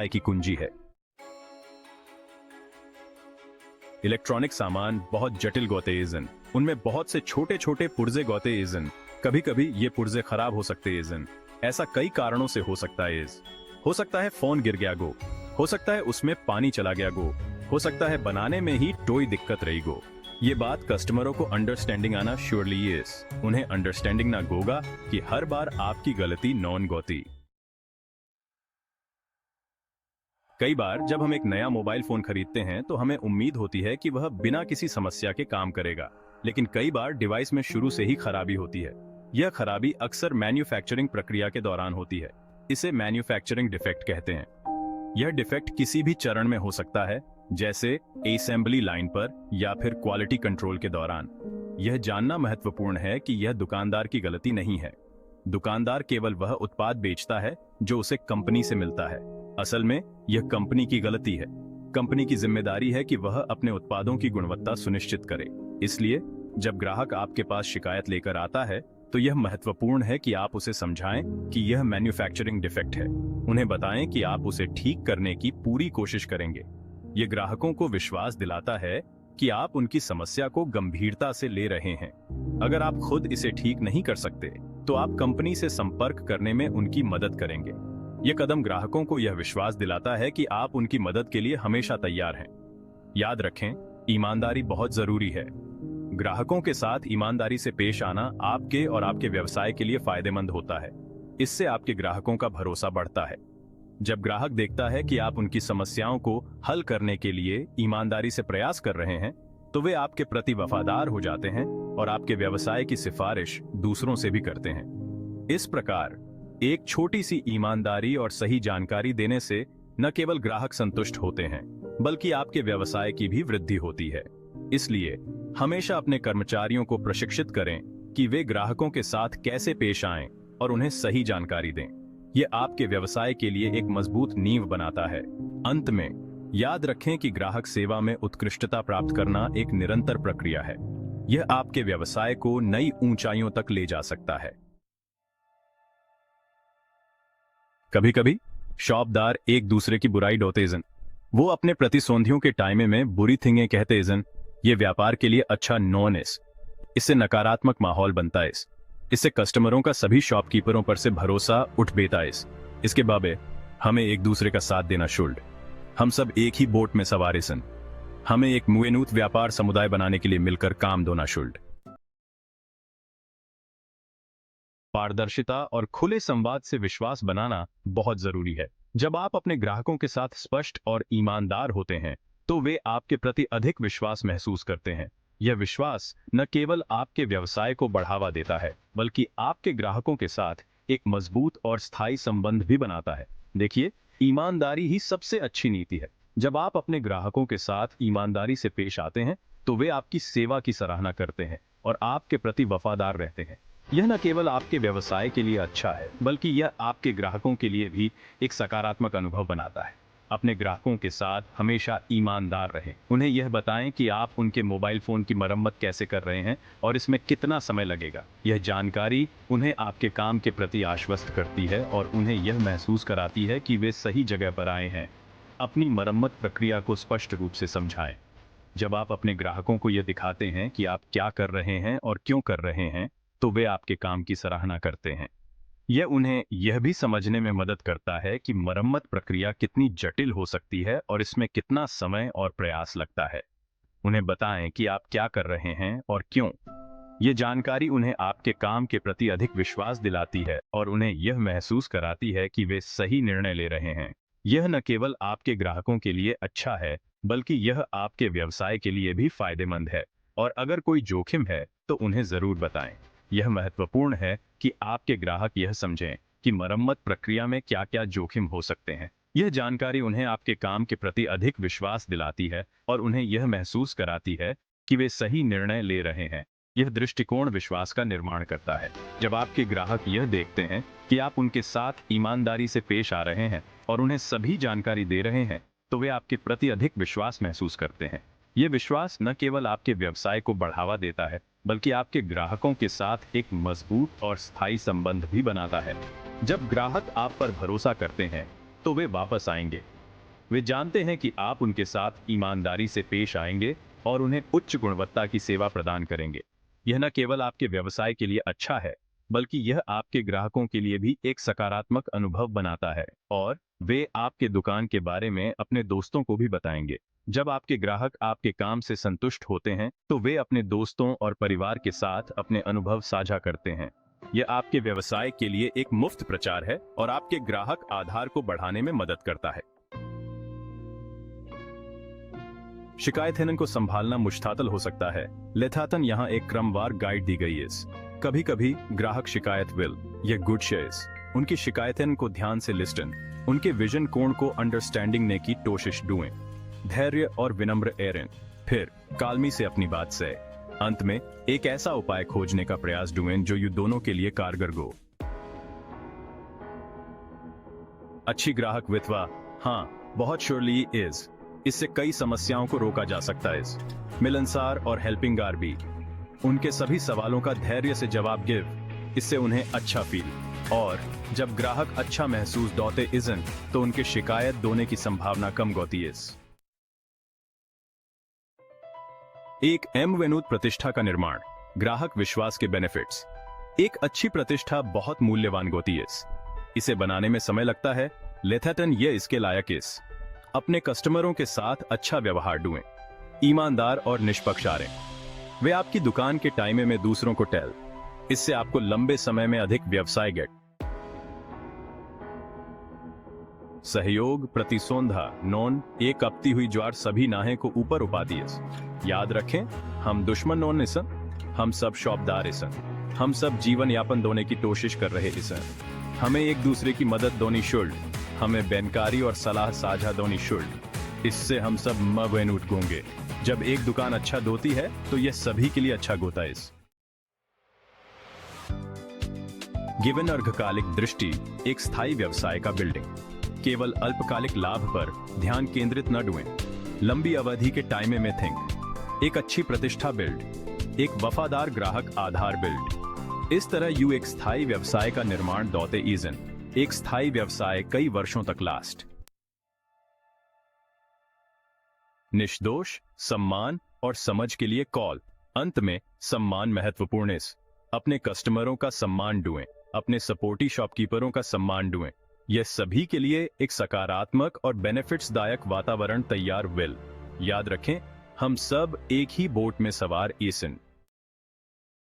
की कुंजी है। इलेक्ट्रॉनिक सामान बहुत जटिल गोते इजन, उनमें बहुत से छोटे छोटे पुर्जे गोते इजन। कभी कभी ये पुर्जे खराब हो सकते इजन। ऐसा कई कारणों से हो सकता है इज। हो सकता है फोन गिर गया गो, हो सकता है उसमें पानी चला गया गो, हो सकता है बनाने में ही कोई दिक्कत रही गो। ये बात कस्टमरों को अंडरस्टैंडिंग आना श्योरली इज। उन्हें अंडरस्टैंडिंग ना गोगा कि हर बार आपकी गलती नॉन गोती। कई बार जब हम एक नया मोबाइल फोन खरीदते हैं तो हमें उम्मीद होती है कि वह बिना किसी समस्या के काम करेगा, लेकिन कई बार डिवाइस में शुरू से ही खराबी होती है। यह खराबी अक्सर मैन्युफैक्चरिंग प्रक्रिया के दौरान होती है। इसे मैन्युफैक्चरिंग डिफेक्ट कहते हैं। यह डिफेक्ट किसी भी चरण में हो सकता है, जैसे असेंबली लाइन पर या फिर क्वालिटी कंट्रोल के दौरान। यह जानना महत्वपूर्ण है कि यह दुकानदार की गलती नहीं है। दुकानदार केवल वह उत्पाद बेचता है जो उसे कंपनी से मिलता है। असल में यह कंपनी की गलती है। कंपनी की जिम्मेदारी है कि वह अपने उत्पादों की गुणवत्ता सुनिश्चित करे। इसलिए जब ग्राहक आपके पास शिकायत लेकर आता है तो यह महत्वपूर्ण है कि आप उसे समझाएं कि यह मैन्युफैक्चरिंग डिफेक्ट है। उन्हें बताएं कि आप उसे ठीक करने की पूरी कोशिश करेंगे। यह ग्राहकों को विश्वास दिलाता है कि आप उनकी समस्या को गंभीरता से ले रहे हैं। अगर आप खुद इसे ठीक नहीं कर सकते तो आप कंपनी से संपर्क करने में उनकी मदद करेंगे। यह कदम ग्राहकों को यह विश्वास दिलाता है कि आप उनकी मदद के लिए हमेशा तैयार हैं। याद रखें, ईमानदारी बहुत जरूरी है। ग्राहकों के साथ ईमानदारी से पेश आना आपके और आपके व्यवसाय के लिए फायदेमंद होता है। इससे आपके ग्राहकों का भरोसा बढ़ता है। जब ग्राहक देखता है कि आप उनकी समस्याओं को हल करने के लिए ईमानदारी से प्रयास कर रहे हैं, तो वे आपके प्रति वफादार हो जाते हैं और आपके व्यवसाय की सिफारिश दूसरों से भी करते हैं। इस प्रकार एक छोटी सी ईमानदारी और सही जानकारी देने से न केवल ग्राहक संतुष्ट होते हैं, बल्कि आपके व्यवसाय की भी वृद्धि होती है। इसलिए हमेशा अपने कर्मचारियों को प्रशिक्षित करें कि वे ग्राहकों के साथ कैसे पेश आएं और उन्हें सही जानकारी दें। यह आपके व्यवसाय के लिए एक मजबूत नींव बनाता है। अंत में याद रखें कि ग्राहक सेवा में उत्कृष्टता प्राप्त करना एक निरंतर प्रक्रिया है। यह आपके व्यवसाय को नई ऊंचाइयों तक ले जा सकता है। कभी कभी शॉपदार एक दूसरे की बुराई ढोते इजन। वो अपने प्रतिद्वंदियों के टाइम में बुरी थिंगे कहते इजन। ये व्यापार के लिए अच्छा नॉन इस। इससे नकारात्मक माहौल बनता है। इससे कस्टमरों का सभी शॉपकीपरों पर से भरोसा उठ बेता है। इसके बाबे हमें एक दूसरे का साथ देना शुल्ड। हम सब एक ही बोट में सवार सन। हमें एक मुएनूत व्यापार समुदाय बनाने के लिए मिलकर काम दोना शुल्ड। पारदर्शिता और खुले संवाद से विश्वास बनाना बहुत जरूरी है। जब आप अपने ग्राहकों के साथ स्पष्ट और ईमानदार होते हैं तो वे आपके प्रति अधिक विश्वास महसूस करते हैं। यह विश्वास न केवल आपके व्यवसाय को बढ़ावा देता है, बल्कि आपके ग्राहकों के साथ एक मजबूत और स्थायी संबंध भी बनाता है। देखिए, ईमानदारी ही सबसे अच्छी नीति है। जब आप अपने ग्राहकों के साथ ईमानदारी से पेश आते हैं तो वे आपकी सेवा की सराहना करते हैं और आपके प्रति वफादार रहते हैं। यह न केवल आपके व्यवसाय के लिए अच्छा है, बल्कि यह आपके ग्राहकों के लिए भी एक सकारात्मक अनुभव बनाता है। अपने ग्राहकों के साथ हमेशा ईमानदार रहें। उन्हें यह बताएं कि आप उनके मोबाइल फोन की मरम्मत कैसे कर रहे हैं और इसमें कितना समय लगेगा। यह जानकारी उन्हें आपके काम के प्रति आश्वस्त करती है और उन्हें यह महसूस कराती है कि वे सही जगह पर आए हैं। अपनी मरम्मत प्रक्रिया को स्पष्ट रूप से समझाएं। जब आप अपने ग्राहकों को यह दिखाते हैं कि आप क्या कर रहे हैं और क्यों कर रहे हैं, तो वे आपके काम की सराहना करते हैं। यह उन्हें यह भी समझने में मदद करता है कि मरम्मत प्रक्रिया कितनी जटिल हो सकती है और इसमें कितना समय और प्रयास लगता है। उन्हें बताएं कि आप क्या कर रहे हैं और क्यों। यह जानकारी उन्हें आपके काम के प्रति अधिक विश्वास दिलाती है और उन्हें यह महसूस कराती है कि वे सही निर्णय ले रहे हैं। यह न केवल आपके ग्राहकों के लिए अच्छा है, बल्कि यह आपके व्यवसाय के लिए भी फायदेमंद है। और अगर कोई जोखिम है तो उन्हें जरूर बताएं। यह महत्वपूर्ण है कि आपके ग्राहक यह समझें कि मरम्मत प्रक्रिया में क्या क्या जोखिम हो सकते हैं। यह जानकारी उन्हें आपके काम के प्रति अधिक विश्वास दिलाती है और उन्हें यह महसूस कराती है कि वे सही निर्णय ले रहे हैं। यह दृष्टिकोण विश्वास का निर्माण करता है। जब आपके ग्राहक यह देखते हैं कि आप उनके साथ ईमानदारी से पेश आ रहे हैं और उन्हें सभी जानकारी दे रहे हैं, तो वे आपके प्रति अधिक विश्वास महसूस करते हैं। यह विश्वास न केवल आपके व्यवसाय को बढ़ावा देता है, बल्कि आपके ग्राहकों के साथ एक मजबूत और स्थायी संबंध भी बनाता है। जब ग्राहक आप पर भरोसा करते हैं तो वे वापस आएंगे। वे जानते हैं कि आप उनके साथ ईमानदारी से पेश आएंगे और उन्हें उच्च गुणवत्ता की सेवा प्रदान करेंगे। यह न केवल आपके व्यवसाय के लिए अच्छा है, बल्कि यह आपके ग्राहकों के लिए भी एक सकारात्मक अनुभव बनाता है और वे आपके दुकान के बारे में अपने दोस्तों को भी बताएंगे। जब आपके ग्राहक आपके काम से संतुष्ट होते हैं तो वे अपने दोस्तों और परिवार के साथ अपने अनुभव साझा करते हैं। यह आपके व्यवसाय के लिए एक मुफ्त प्रचार है और आपके ग्राहक आधार को बढ़ाने में मदद करता है। शिकायतन को संभालना मुश्तातल हो सकता है। लेथातन यहाँ एक क्रमवार गाइड दी गई है। कभी कभी ग्राहक शिकायत विल या गुड शेयर्स उनकी शिकायतन को ध्यान से लिस्टन, उनके विजन कोण को अंडरस्टैंडिंग ने की कोशिश डुएं, धैर्य और विनम्र एरें, फिर कालमी से अपनी बात से अंत में एक ऐसा उपाय खोजने का प्रयास डुएं जो यू दोनों के लिए कारगर हो। अच्छी ग्राहक वित्वा, हाँ बहुत श्योरली इज। इससे कई समस्याओं को रोका जा सकता है। मिलनसार और हेल्पिंग भी उनके सभी सवालों का धैर्य से जवाब गिव, इससे उन्हें अच्छा फील, और जब ग्राहक अच्छा महसूस दोते इजन तो उनके शिकायत दोने की संभावना कम होती है। एक वेनूत प्रतिष्ठा का निर्माण, ग्राहक विश्वास के बेनिफिट्स। एक अच्छी प्रतिष्ठा बहुत मूल्यवान होती है। इसे बनाने में समय लगता है, लेथाटन ये इसके लायक है। अपने कस्टमरों के साथ अच्छा व्यवहार डुएं, ईमानदार और निष्पक्ष रहें। वे आपकी दुकान के टाइम में दूसरों को टेल, इससे आपको लंबे समय में अधिक व्यवसाय गेट। सहयोग प्रतिसोंधा नॉन, एक कपती हुई ज्वार सभी नाहे को ऊपर उपाती है। याद रखें, हम दुश्मन नॉन इसन, हम सब शौबदार इसन, हम सब जीवन यापन दोने की कोशिश कर रहे इसन। हमें एक दूसरे की मदद दोनी शुल्ड, हमें बैंकारी और सलाह साझा दोनी शुल्ड। इससे हम सब मवेनूट गोंगे। जब एक दुकान अच्छा दोती है तो यह सभी के लिए अच्छा गोता है। गिवन अर्धकालिक दृष्टि, एक स्थायी व्यवसाय का बिल्डिंग। केवल अल्पकालिक लाभ पर ध्यान केंद्रित न डुएं, लंबी अवधि के टाइम में थिंक। एक अच्छी प्रतिष्ठा बिल्ड, एक वफादार ग्राहक आधार बिल्ड। इस तरह यू एक स्थायी व्यवसाय का निर्माण दोते ईजन, एक स्थायी व्यवसाय कई वर्षों तक लास्ट। निष्दोष, सम्मान और समझ के लिए कॉल। अंत में सम्मान महत्वपूर्ण है। अपने कस्टमरों का सम्मान डुएं, अपने सपोर्टी शॉपकीपरों का सम्मान डुएं। यह सभी के लिए एक सकारात्मक और बेनिफिट्स दायक वातावरण तैयार विल। याद रखें, हम सब एक ही बोट में सवार ईसन।